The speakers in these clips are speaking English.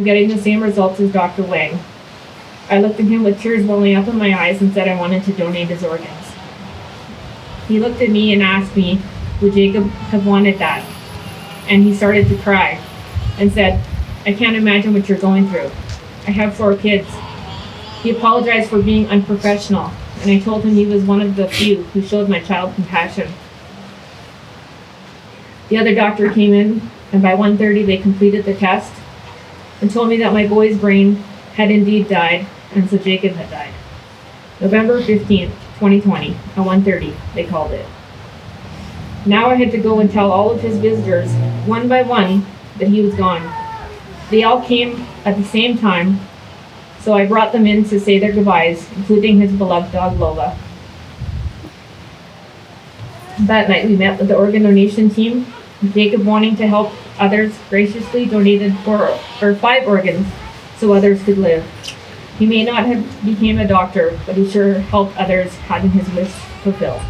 getting the same results as Dr. Wang. I looked at him with tears welling up in my eyes and said I wanted to donate his organs. He looked at me and asked me, would Jacob have wanted that? And he started to cry and said, I can't imagine what you're going through. I have 4 kids. He apologized for being unprofessional, and I told him he was one of the few who showed my child compassion. The other doctor came in, and by 1:30 they completed the test and told me that my boy's brain had indeed died, and so Jacob had died. November 15th, 2020, at 1:30, they called it. Now I had to go and tell all of his visitors, one by one, that he was gone. They all came at the same time, so I brought them in to say their goodbyes, including his beloved dog Lola. That night we met with the organ donation team. Jacob, wanting to help others, graciously donated 5 organs so others could live. He may not have become a doctor, but he sure helped others having his wish fulfilled.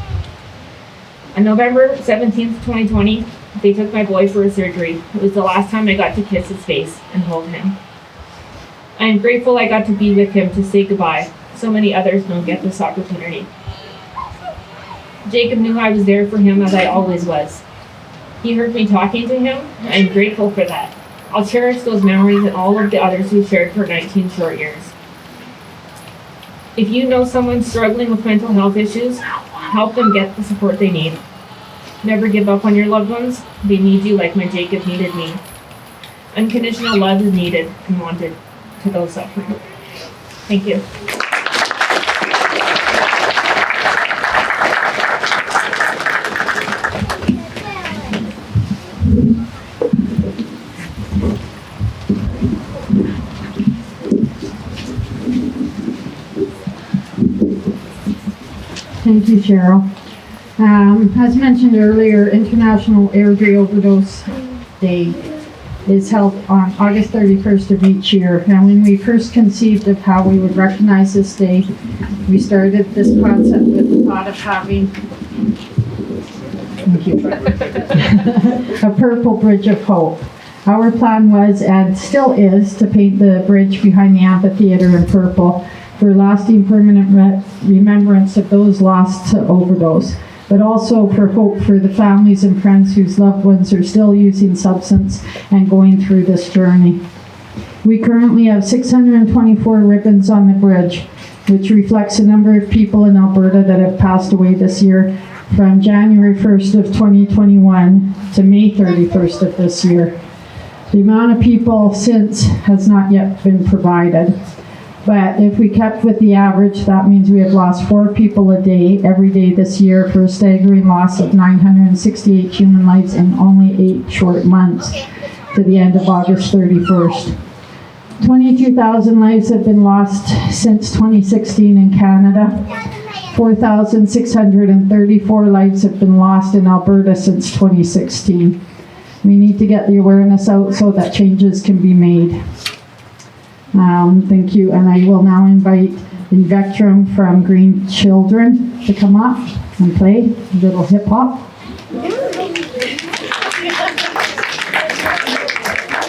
On November 17th, 2020, they took my boy for a surgery. It was the last time I got to kiss his face and hold him. I am grateful I got to be with him to say goodbye. So many others don't get this opportunity. Jacob knew I was there for him as I always was. He heard me talking to him. I am grateful for that. I'll cherish those memories and all of the others we shared for 19 short years. If you know someone struggling with mental health issues, help them get the support they need. Never give up on your loved ones. They need you like my Jacob needed me. Unconditional love is needed and wanted to those suffering. Thank you. Thank you, Cheryl. As mentioned earlier, International Airdrie Overdose Day is held on August 31st of each year. And when we first conceived of how we would recognize this day, we started this concept with the thought of having a purple bridge of hope. Our plan was, and still is, to paint the bridge behind the amphitheater in purple for lasting permanent remembrance of those lost to overdose, but also for hope for the families and friends whose loved ones are still using substance and going through this journey. We currently have 624 ribbons on the bridge, which reflects the number of people in Alberta that have passed away this year from January 1st of 2021 to May 31st of this year. The amount of people since has not yet been provided. But if we kept with the average, that means we have lost 4 people a day, every day this year, for a staggering loss of 968 human lives in only 8 short months to the end of August 31st. 22,000 lives have been lost since 2016 in Canada. 4,634 lives have been lost in Alberta since 2016. We need to get the awareness out so that changes can be made. Thank you, and I will now invite Invectrum from Green Children to come up and play a little hip hop.